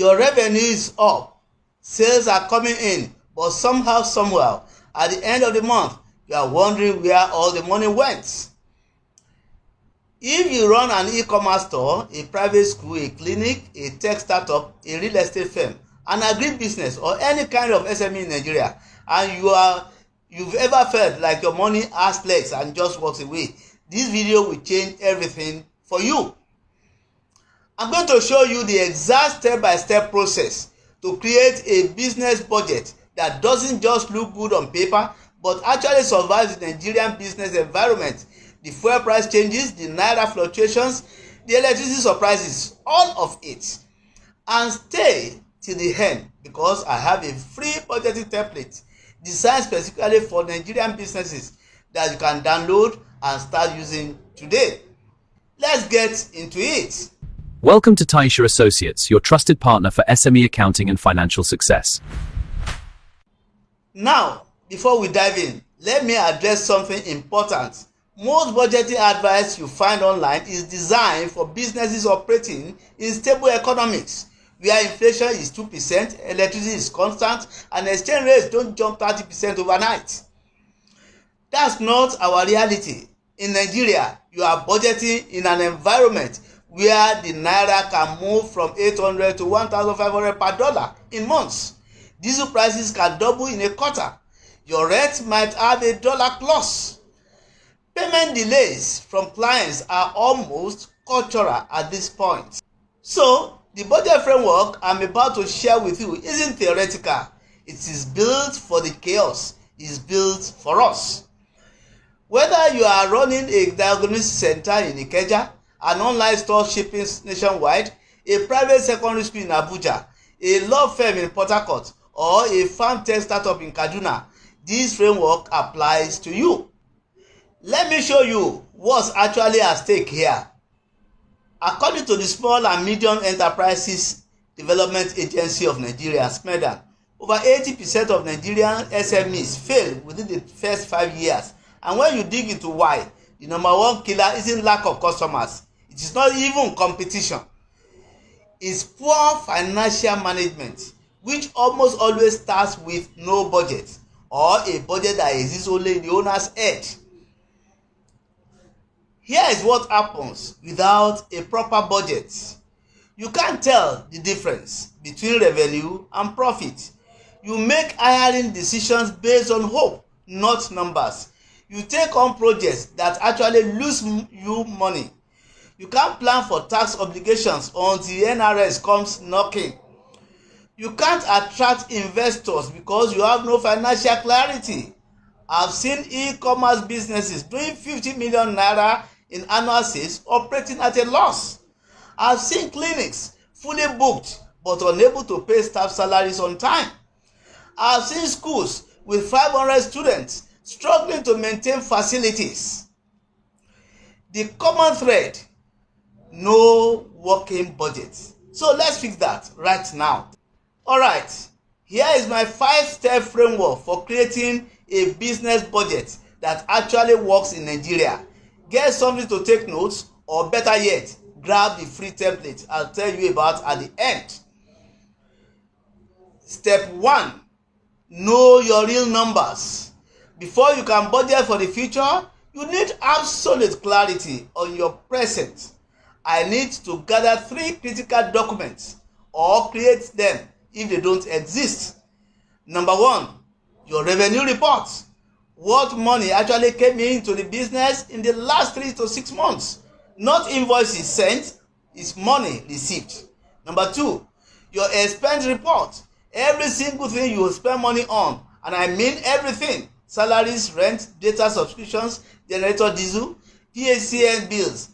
Your revenue is up, sales are coming in, but somehow, somewhere, at the end of the month, you are wondering where all the money went. If you run an e-commerce store, a private school, a clinic, a tech startup, a real estate firm, an agribusiness, or any kind of SME in Nigeria, and you've ever felt like your money has legs and just walks away, this video will change everything for you. I'm going to show you the exact step-by-step process to create a business budget that doesn't just look good on paper, but actually survives the Nigerian business environment. The fuel price changes, the naira fluctuations, the electricity surprises, all of it. And stay till the end because I have a free budgeting template designed specifically for Nigerian businesses that you can download and start using today. Let's get into it. Welcome to Taisha Associates, your trusted partner for SME accounting and financial success. Now, before we dive in, let me address something important. Most budgeting advice you find online is designed for businesses operating in stable economics, where inflation is 2%, electricity is constant, and exchange rates don't jump 30% overnight. That's not our reality. In Nigeria, you are budgeting in an environment where the naira can move from 800 to 1,500 per dollar in months. Diesel prices can double in a quarter. Your rent might have a dollar clause. Payment delays from clients are almost cultural at this point. So, the budget framework I'm about to share with you isn't theoretical. It is built for the chaos. It is built for us. Whether you are running a diagnosis center in Ikeja, an online store shipping nationwide, a private secondary school in Abuja, a law firm in Port Harcourt, or a farm tech startup in Kaduna, this framework applies to you. Let me show you what's actually at stake here. According to the Small and Medium Enterprises Development Agency of Nigeria, SMEDA, over 80% of Nigerian SMEs fail within the first 5 years. And when you dig into why, the number one killer isn't lack of customers. It is not even competition. It's poor financial management, which almost always starts with no budget, or a budget that exists only in the owner's head. Here is what happens without a proper budget. You can't tell the difference between revenue and profit. You make hiring decisions based on hope, not numbers. You take on projects that actually lose you money. You can't plan for tax obligations until the NRS comes knocking. You can't attract investors because you have no financial clarity. I've seen e-commerce businesses doing 50 million naira in annual sales operating at a loss. I've seen clinics fully booked but unable to pay staff salaries on time. I've seen schools with 500 students struggling to maintain facilities. The common thread: no working budget. So let's fix that right now. Alright, here is my 5-step framework for creating a business budget that actually works in Nigeria. Get something to take notes, or better yet, grab the free template I'll tell you about at the end. Step 1. Know your real numbers. Before you can budget for the future, you need absolute clarity on your present. I need to gather 3 critical documents or create them if they don't exist. Number 1, your revenue report. What money actually came into the business in the last 3 to 6 months. Not invoices sent, it's money received. Number 2, your expense report. Every single thing you spend money on, and I mean everything. Salaries, rent, data subscriptions, generator diesel, PHCN bills,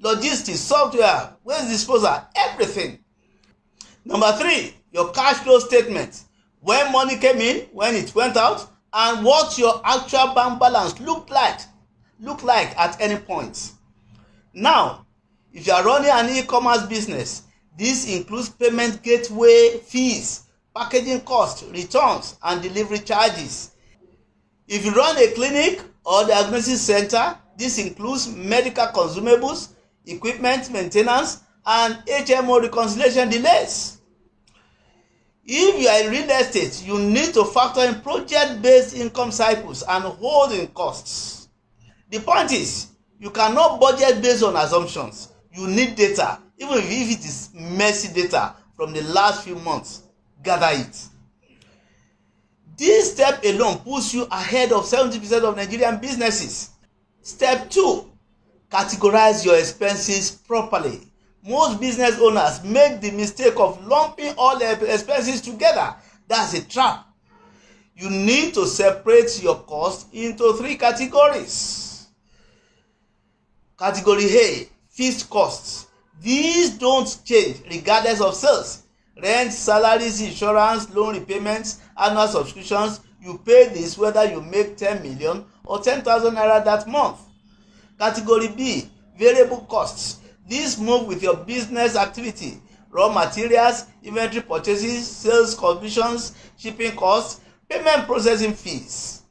logistics, software, waste disposal, everything. Number 3, your cash flow statement. When money came in, when it went out, and what your actual bank balance look like at any point. Now, if you are running an e-commerce business, this includes payment gateway fees, packaging costs, returns, and delivery charges. If you run a clinic or diagnosis center, this includes medical consumables, equipment maintenance, and HMO reconciliation delays. If you are in real estate, you need to factor in project-based income cycles and holding costs. The point is, you cannot budget based on assumptions. You need data, even if it is messy data from the last few months. Gather it. This step alone puts you ahead of 70% of Nigerian businesses. Step 2, categorize your expenses properly. Most business owners make the mistake of lumping all their expenses together. That's a trap. You need to separate your costs into 3 categories. Category A, fixed costs. These don't change regardless of sales. Rent, salaries, insurance, loan repayments, annual subscriptions. You pay this whether you make 10 million or 10,000 naira that month. Category B, variable costs. These move with your business activity. Raw materials, inventory purchases, sales commissions, shipping costs, payment processing fees.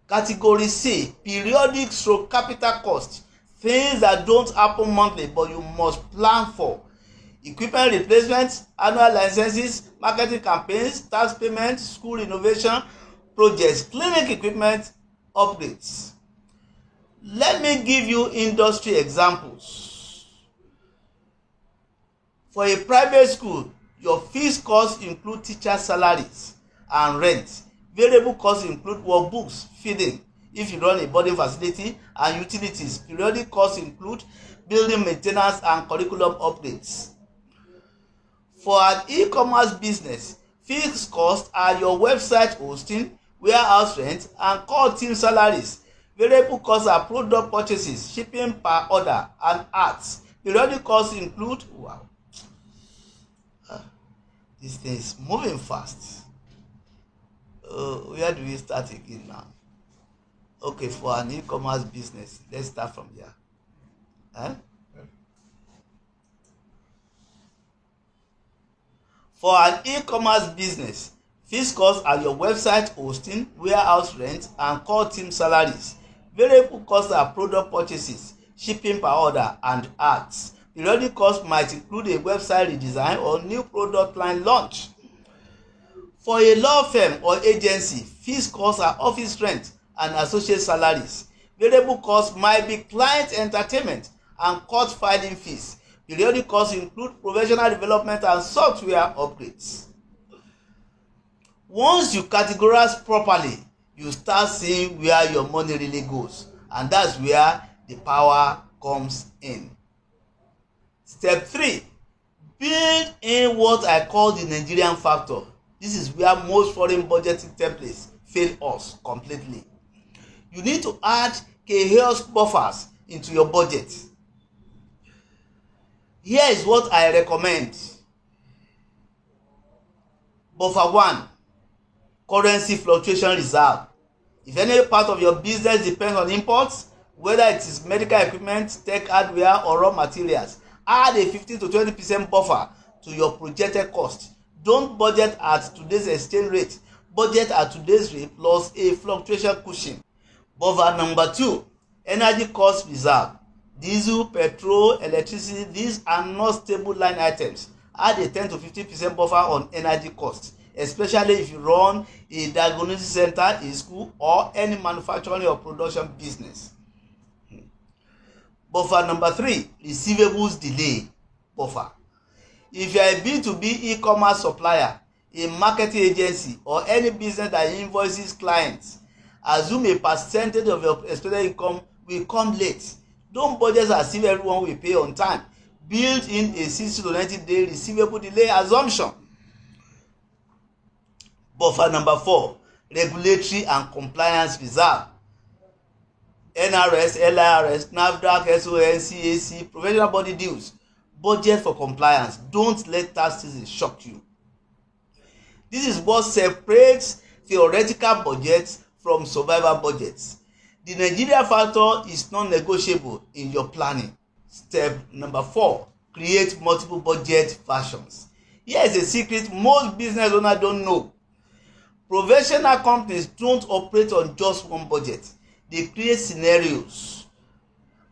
Category C, periodic / capital costs. Things that don't happen monthly but you must plan for. Equipment replacement, annual licenses, marketing campaigns, tax payments, school renovation projects, clinic equipment upgrades. Let me give you industry examples. For a private school, your fixed costs include teacher salaries and rent. Variable costs include workbooks, feeding, if you run a boarding facility, and utilities. Periodic costs include building maintenance and curriculum updates. For an e-commerce business, fixed costs are your website hosting, warehouse rent, and core team salaries. Variable costs are product purchases, shipping per order, and ads. Periodic costs include this thing is moving fast. Where do we start again now? Okay, for an e-commerce business, let's start from here. For an e-commerce business, fixed costs are your website hosting, warehouse rent, and core team salaries. Variable costs are product purchases, shipping per order, and ads. Periodic costs might include a website redesign or new product line launch. For a law firm or agency, fixed costs are office rent and associate salaries. Variable costs might be client entertainment and court filing fees. Periodic costs include professional development and software upgrades. Once you categorize properly, you start seeing where your money really goes, and that's where the power comes in. Step 3, build in what I call the Nigerian factor. This is where most foreign budgeting templates fail us completely. You need to add chaos buffers into your budget. Here is what I recommend. Buffer 1, currency fluctuation reserve. If any part of your business depends on imports, whether it is medical equipment, tech hardware, or raw materials, add a 15 to 20% buffer to your projected cost. Don't budget at today's exchange rate. Budget at today's rate plus a fluctuation cushion. Buffer number 2, energy cost reserve. Diesel, petrol, electricity, these are not stable line items. Add a 10 to 15% buffer on energy costs, especially if you run a diagnosis center, a school, or any manufacturing or production business. Buffer number 3, receivables delay buffer. If you are a B2B e-commerce supplier, a marketing agency, or any business that invoices clients, assume a percentage of your expected income will come late. Don't budget as if everyone will pay on time. Build in a 60 to 90-day receivable delay assumption. Buffer number 4, regulatory and compliance reserve. NRS, LIRS, NAFDAC, SON, CAC, professional body dues. Budget for compliance. Don't let tax season shock you. This is what separates theoretical budgets from survival budgets. The Nigeria factor is non-negotiable in your planning. Step number 4, create multiple budget versions. Here is a secret most business owners don't know. Professional companies don't operate on just one budget. They create scenarios.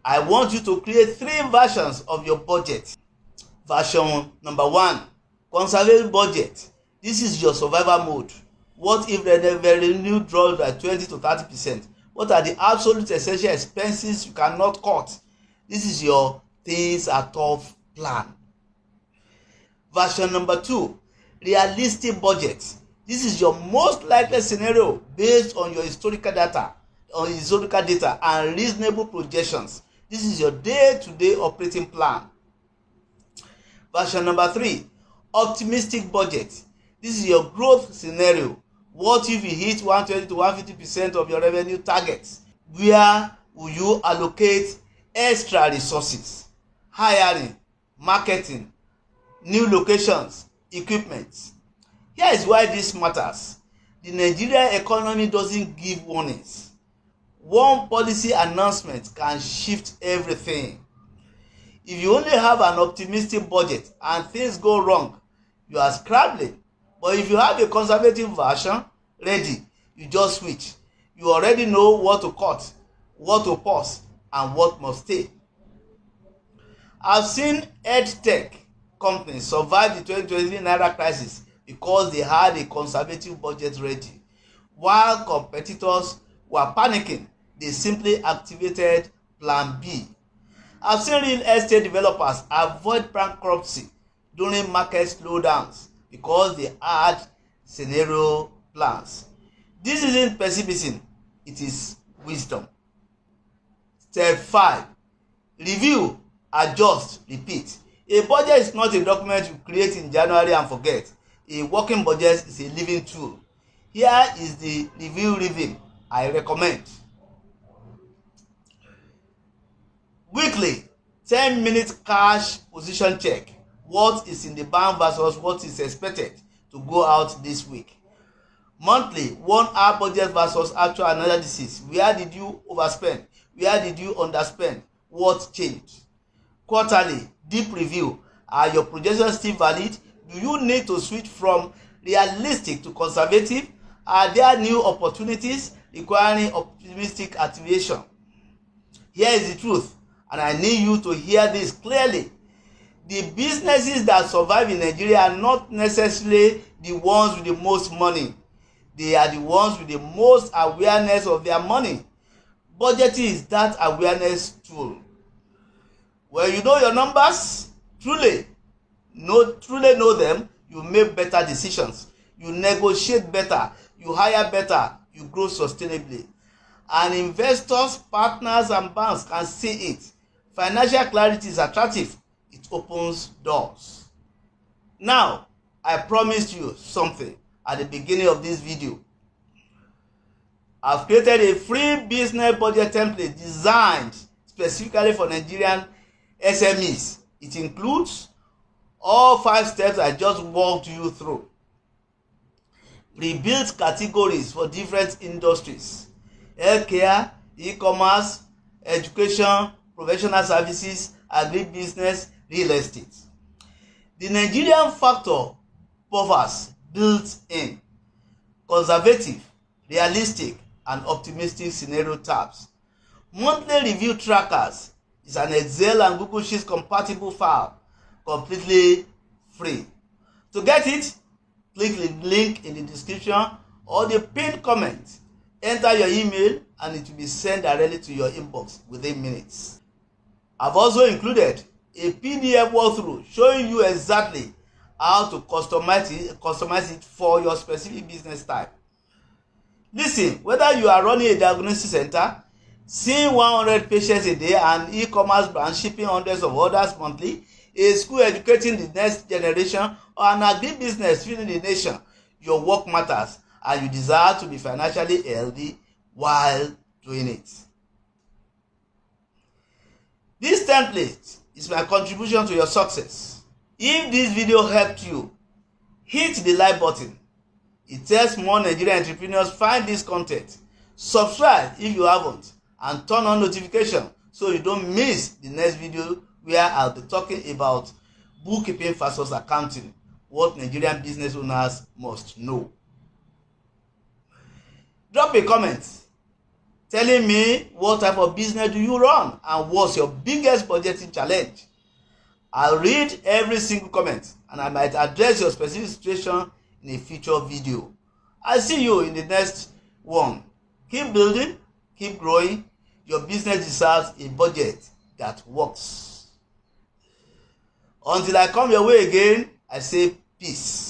I want you to create 3 versions of your budget. Version number 1, conservative budget. This is your survival mode. What if revenue drops by 20 to 30%? What are the absolute essential expenses you cannot cut? This is your things are tough plan. Version number 2, realistic budget. This is your most likely scenario based on your historical data and reasonable projections. This is your day-to-day operating plan. Version number 3, optimistic budget. This is your growth scenario. What if you hit 120 to 150% of your revenue targets? Where will you allocate extra resources? Hiring, marketing, new locations, equipment. Here is why this matters. The Nigerian economy doesn't give warnings. One policy announcement can shift everything. If you only have an optimistic budget and things go wrong, you are scrambling. But if you have a conservative version ready, you just switch. You already know what to cut, what to pause, and what must stay. I've seen EdTech companies survive the 2023 Naira crisis because they had a conservative budget ready. While competitors were panicking, they simply activated Plan B. I've seen real estate developers avoid bankruptcy during market slowdowns because they had scenario plans. This isn't pessimism, it is wisdom. Step 5. Review, adjust, repeat. A budget is not a document you create in January and forget. A working budget is a living tool. Here is the review I recommend. Weekly, 10-minute cash position check. What is in the bank versus what is expected to go out this week. Monthly, 1-hour budget versus actual analysis. Where did you overspend? Where did you underspend? What changed? Quarterly, deep review. Are your projections still valid? Do you need to switch from realistic to conservative? Are there new opportunities requiring optimistic activation? Here is the truth, and I need you to hear this clearly. The businesses that survive in Nigeria are not necessarily the ones with the most money. They are the ones with the most awareness of their money. Budgeting is that awareness tool. When you know your numbers, truly know them, you make better decisions, you negotiate better, you hire better, you grow sustainably. And investors, partners, and banks can see it. Financial clarity is attractive. It opens doors. Now, I promised you something at the beginning of this video. I've created a free business budget template designed specifically for Nigerian SMEs. It includes all 5 steps I just walked you through. Pre-built categories for different industries: healthcare, e-commerce, education, professional services, agribusiness, real estate. The Nigerian factor buffers built in: conservative, realistic, and optimistic scenario tabs. Monthly review trackers is an Excel and Google Sheets compatible file, completely free. To get it, click the link in the description or the pinned comment. Enter your email and it will be sent directly to your inbox within minutes. I've also included a PDF walkthrough showing you exactly how to customize it for your specific business type. Listen, whether you are running a diagnosis center, seeing 100 patients a day, an e-commerce brand shipping hundreds of orders monthly, a school educating the next generation, or an agribusiness feeding the nation, your work matters and you desire to be financially healthy while doing it. This template is my contribution to your success. If this video helped you, hit the like button. It helps more Nigerian entrepreneurs find this content. Subscribe if you haven't, and turn on notification so you don't miss the next video where I'll be talking about bookkeeping versus accounting, what Nigerian business owners must know. Drop a comment telling me what type of business do you run and what's your biggest budgeting challenge. I'll read every single comment and I might address your specific situation in a future video. I'll see you in the next one. Keep building, keep growing. Your business deserves a budget that works. Until I come your way again, I say peace.